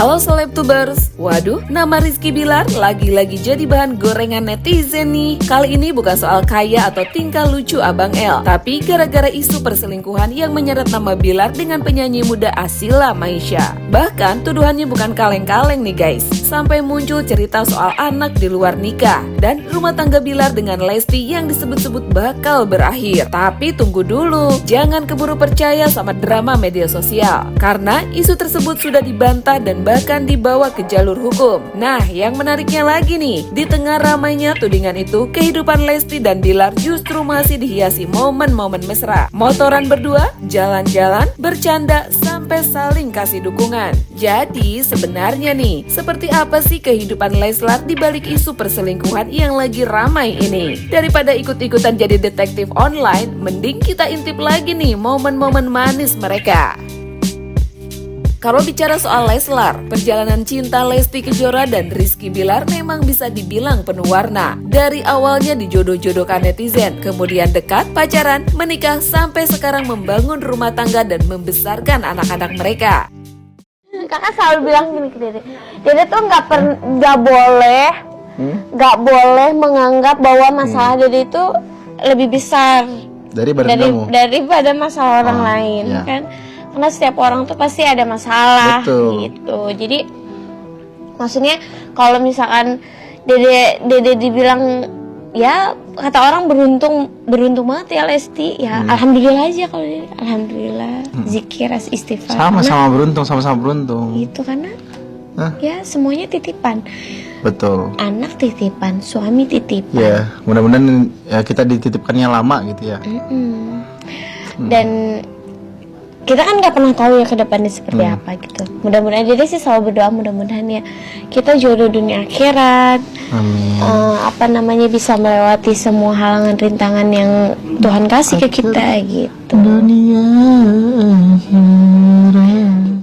Halo Selebtubers, waduh nama Rizky Bilar lagi-lagi jadi bahan gorengan netizen nih. Kali ini bukan soal kaya atau tingkah lucu Abang L, tapi gara-gara isu perselingkuhan yang menyeret nama Bilar dengan penyanyi muda Asila Maisha. Bahkan tuduhannya bukan kaleng-kaleng nih guys, sampai muncul cerita soal anak di luar nikah dan rumah tangga Bilar dengan Lesti yang disebut-sebut bakal berakhir. Tapi tunggu dulu, jangan keburu percaya sama drama media sosial, karena isu tersebut sudah dibantah dan bahkan dibawa ke jalur hukum. Nah, yang menariknya lagi nih, di tengah ramainya tudingan itu, kehidupan Lesti dan Bilar justru masih dihiasi momen-momen mesra. Motoran berdua, jalan-jalan, bercanda, sampai saling kasih dukungan. Jadi sebenarnya nih, seperti apa sih kehidupan Leslar di balik isu perselingkuhan yang lagi ramai ini? Daripada ikut-ikutan jadi detektif online, mending kita intip lagi nih momen-momen manis mereka. Kalau bicara soal Leslar, perjalanan cinta Lesti Kejora dan Rizky Bilar memang bisa dibilang penuh warna. Dari awalnya dijodoh-jodohkan netizen, kemudian dekat, pacaran, menikah, sampai sekarang membangun rumah tangga dan membesarkan anak-anak mereka. Kakak selalu bilang gini ke Dede tuh nggak boleh menganggap bahwa masalah Dede itu lebih besar daripada masalah orang lain, ya. Kan? Karena setiap orang tuh pasti ada masalah. Betul. Gitu. Jadi maksudnya kalau misalkan Dede dibilang ya kata orang beruntung banget ya Lesti, ya alhamdulillah aja kalau Dede. Alhamdulillah, zikir, istighfar. Sama-sama beruntung. Itu karena ya semuanya titipan. Betul. Anak titipan, suami titipan. Ya, mudah-mudahan ya kita dititipkannya lama gitu ya. Dan kita kan nggak pernah tahu ya ke depannya seperti apa gitu. Mudah-mudahan jadi sih selalu berdoa mudah-mudahan ya kita jodoh dunia akhirat. Amin. Bisa melewati semua halangan rintangan yang Tuhan kasih ke kita gitu. Dunia akhirat.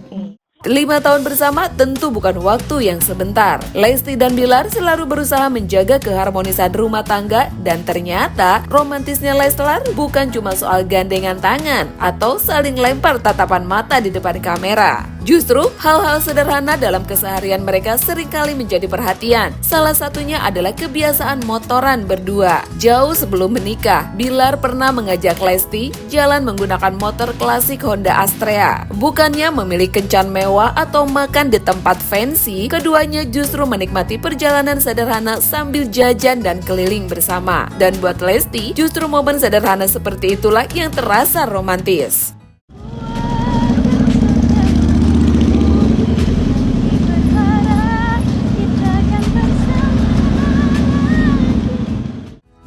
5 tahun bersama tentu bukan waktu yang sebentar. Lesti dan Bilar selalu berusaha menjaga keharmonisan rumah tangga, dan ternyata romantisnya Leslar bukan cuma soal gandengan tangan atau saling lempar tatapan mata di depan kamera. Justru hal-hal sederhana dalam keseharian mereka seringkali menjadi perhatian. Salah satunya adalah kebiasaan motoran berdua. Jauh sebelum menikah, Bilar pernah mengajak Lesti jalan menggunakan motor klasik Honda Astrea. Bukannya memilih kencan mewah atau makan di tempat fancy, keduanya justru menikmati perjalanan sederhana sambil jajan dan keliling bersama. Dan buat Lesti, justru momen sederhana seperti itulah yang terasa romantis.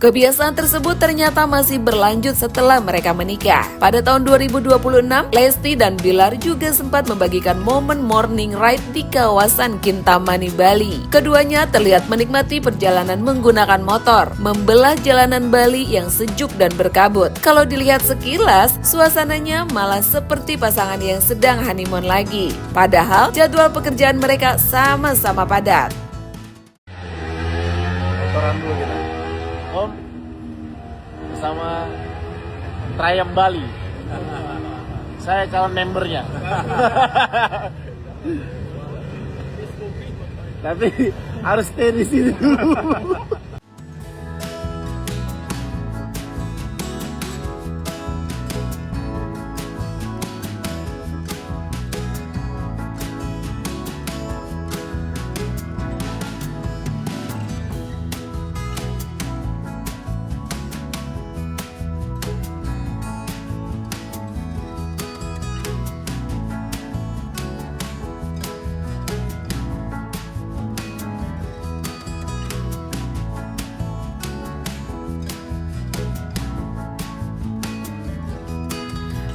Kebiasaan tersebut ternyata masih berlanjut setelah mereka menikah. Pada tahun 2026, Lesti dan Bilar juga sempat membagikan momen morning ride di kawasan Kintamani, Bali. Keduanya terlihat menikmati perjalanan menggunakan motor, membelah jalanan Bali yang sejuk dan berkabut. Kalau dilihat sekilas, suasananya malah seperti pasangan yang sedang honeymoon lagi. Padahal jadwal pekerjaan mereka sama-sama padat. Motoran dulu kita. Om bersama Trayam Bali. Saya calon membernya. Tapi harus stay di sini dulu.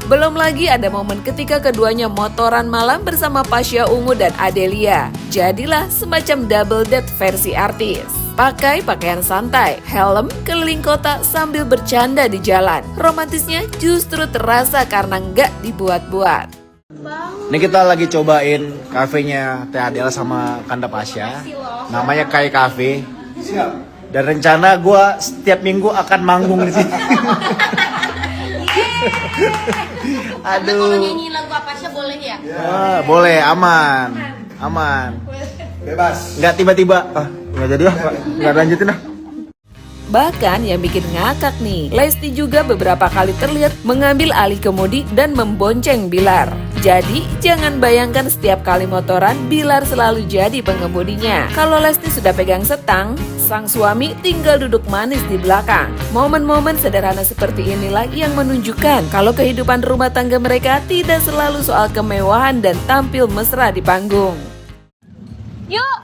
Belum lagi ada momen ketika keduanya motoran malam bersama Pasha Ungu dan Adelia. Jadilah semacam double date versi artis. Pakai pakaian santai, helm, keliling kota sambil bercanda di jalan. Romantisnya justru terasa karena nggak dibuat-buat. Ini kita lagi cobain kafenya Teh Adela sama Kanda Pasha. Namanya Kai Cafe. Dan rencana gue setiap minggu akan manggung di sini. Aduh. Kalau nyanyi lagu apa sih boleh ya? Boleh, aman. aman. Bebas. Nggak tiba-tiba, nggak jadi Pak. Nggak lanjutin ah. Bahkan yang bikin ngakak nih, Lesti juga beberapa kali terlihat mengambil alih kemudi dan membonceng Bilar. Jadi, jangan bayangkan setiap kali motoran, Bilar selalu jadi pengemudinya. Kalau Lesti sudah pegang setang, sang suami tinggal duduk manis di belakang. Momen-momen sederhana seperti inilah yang menunjukkan kalau kehidupan rumah tangga mereka tidak selalu soal kemewahan dan tampil mesra di panggung. Yuk,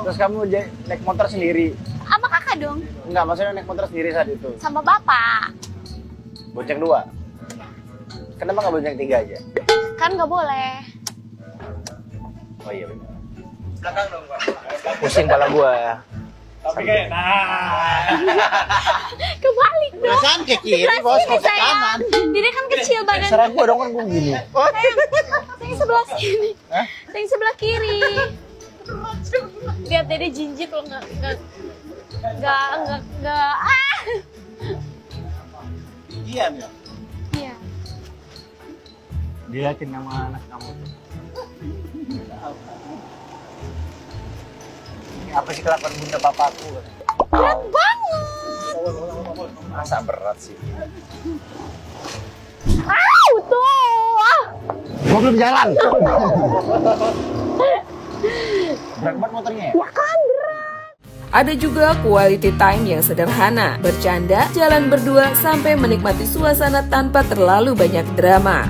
Terus kamu naik motor sendiri? sama kakak dong, Enggak, maksudnya naik motor sendiri saat itu. sama bapak. Bonceng 2. Kenapa nggak bonceng 3 aja? Kan nggak boleh. Oh iya benar. Belakang dong, Pak. Pusing kepala gua. Tapi kayak Kebalik dong. Perasaan ke kiri, bos, Ini kok ke sayang. kanan. Dede kan kecil badan. Serang gua dong kan gua gini. Saya sebelah sini. Saya sebelah kiri. Lihat Dede jinjit loh, nggak. diam ya. Iya. Dilihatin sama anak kamu. Ini apa sih kelakuan bunda papaku? Berat banget. Masa berat sih? Tuh. Gua belum jalan. Berat banget motornya ya? Ya kan berat. Ada juga quality time yang sederhana, bercanda, jalan berdua, sampai menikmati suasana tanpa terlalu banyak drama.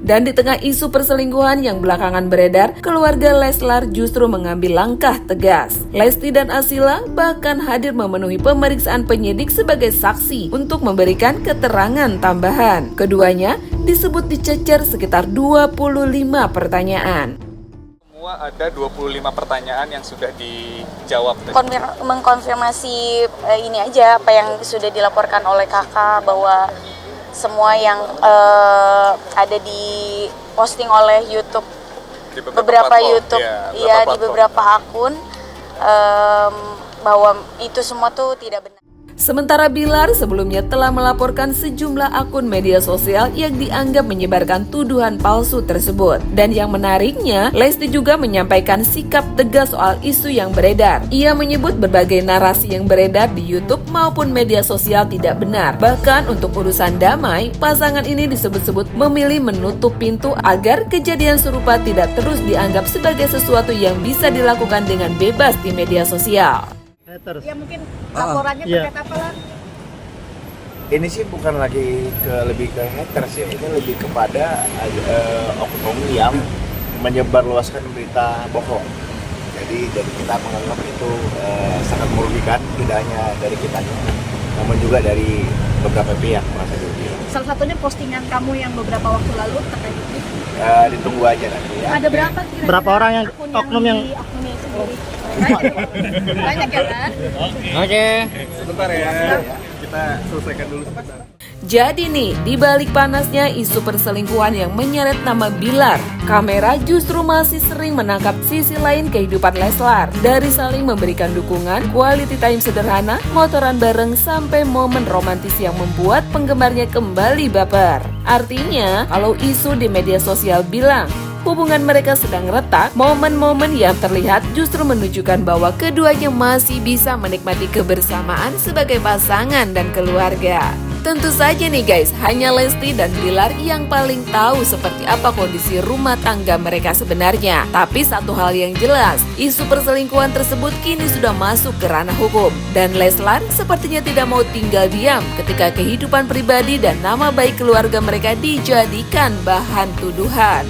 Dan di tengah isu perselingkuhan yang belakangan beredar, keluarga Leslar justru mengambil langkah tegas. Lesti dan Asila bahkan hadir memenuhi pemeriksaan penyidik sebagai saksi untuk memberikan keterangan tambahan. Keduanya disebut dicecer sekitar 25 pertanyaan. Semua ada 25 pertanyaan yang sudah dijawab. Mengkonfirmasi ini aja apa yang sudah dilaporkan oleh kakak, bahwa semua yang ada di posting oleh YouTube, Di beberapa platform, YouTube, ya, iya di platform. beberapa akun, bahwa itu semua tuh tidak benar. Sementara Bilar sebelumnya telah melaporkan sejumlah akun media sosial yang dianggap menyebarkan tuduhan palsu tersebut. Dan yang menariknya, Lesti juga menyampaikan sikap tegas soal isu yang beredar. Ia menyebut berbagai narasi yang beredar di YouTube maupun media sosial tidak benar. Bahkan untuk urusan damai, pasangan ini disebut-sebut memilih menutup pintu agar kejadian serupa tidak terus dianggap sebagai sesuatu yang bisa dilakukan dengan bebas di media sosial. Ya mungkin laporannya terkait apa lah? Ini sih bukan lagi lebih ke haters ya, ini lebih kepada oknum yang menyebarluaskan berita bohong. Jadi dari kita menganggap itu sangat merugikan, tidak hanya dari kita, namun juga dari beberapa pihak merasa dirugikan. Salah satunya postingan kamu yang beberapa waktu lalu terkait ini. Ditunggu aja nanti ya. Ada berapa kira-kira? Berapa orang yang akun oknum yang di akunnya sendiri? Banyak ya kan? Oke. Sebentar ya, kita selesaikan dulu sebentar. Jadi nih, di balik panasnya isu perselingkuhan yang menyeret nama Bilar, kamera justru masih sering menangkap sisi lain kehidupan Leslar. Dari saling memberikan dukungan, quality time sederhana, motoran bareng, sampai momen romantis yang membuat penggemarnya kembali baper. Artinya, kalau isu di media sosial bilang hubungan mereka sedang retak, momen-momen yang terlihat justru menunjukkan bahwa keduanya masih bisa menikmati kebersamaan sebagai pasangan dan keluarga. Tentu saja nih guys, hanya Lesti dan Bilar yang paling tahu seperti apa kondisi rumah tangga mereka sebenarnya. Tapi satu hal yang jelas, isu perselingkuhan tersebut kini sudah masuk ke ranah hukum. Dan Leslar sepertinya tidak mau tinggal diam ketika kehidupan pribadi dan nama baik keluarga mereka dijadikan bahan tuduhan.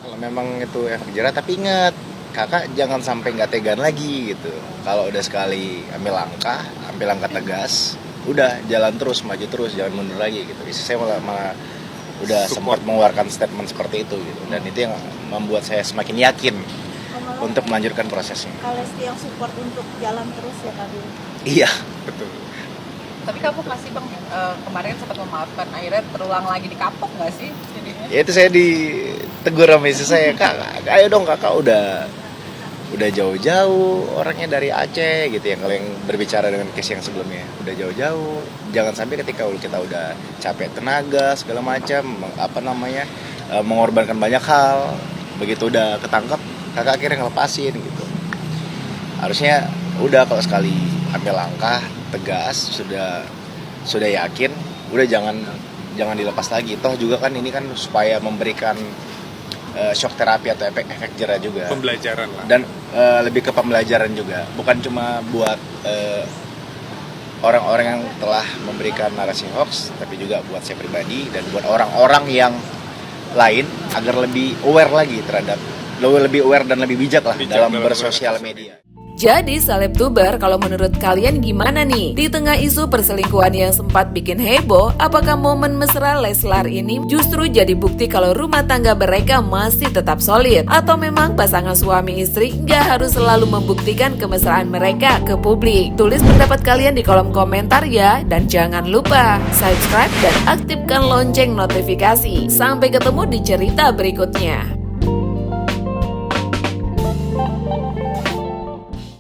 Kalau memang itu efek jerah, tapi ingat, kakak jangan sampai nggak tegan lagi gitu. Kalau udah sekali ambil langkah tegas, udah jalan terus, maju terus, jangan mundur lagi gitu. Istri saya malah udah sempat mengeluarkan statement seperti itu gitu. Dan itu yang membuat saya semakin yakin untuk melanjutkan prosesnya. Kalau Lesti yang support untuk jalan terus ya Kak Bill. Iya, betul. Tapi kamu kasih bang, kemarin sempat memaafkan, akhirnya terulang lagi dikapok nggak sih jadinya? Ya itu saya ditegur sama istri saya, kak, ayo dong kakak udah jauh-jauh orangnya dari Aceh gitu ya, kalau yang berbicara dengan case yang sebelumnya udah jauh-jauh, jangan sampai ketika kita udah capek tenaga segala macam mengorbankan banyak hal, begitu udah ketangkep kakak akhirnya ngelepasin gitu. Harusnya udah kalau sekali ambil langkah tegas, sudah yakin, udah jangan dilepas lagi. Toh juga kan ini kan supaya memberikan shock terapi atau efek jerah juga. Pembelajaran lah. Dan lebih ke pembelajaran juga, bukan cuma buat orang-orang yang telah memberikan narasi hoax, tapi juga buat saya pribadi dan buat orang-orang yang lain agar lebih aware lagi lebih aware dan lebih bijak dalam bersosial media. Jadi selebtuber, kalau menurut kalian gimana nih? Di tengah isu perselingkuhan yang sempat bikin heboh, apakah momen mesra Leslar ini justru jadi bukti kalau rumah tangga mereka masih tetap solid? Atau memang pasangan suami istri nggak harus selalu membuktikan kemesraan mereka ke publik? Tulis pendapat kalian di kolom komentar ya. Dan jangan lupa subscribe dan aktifkan lonceng notifikasi. Sampai ketemu di cerita berikutnya.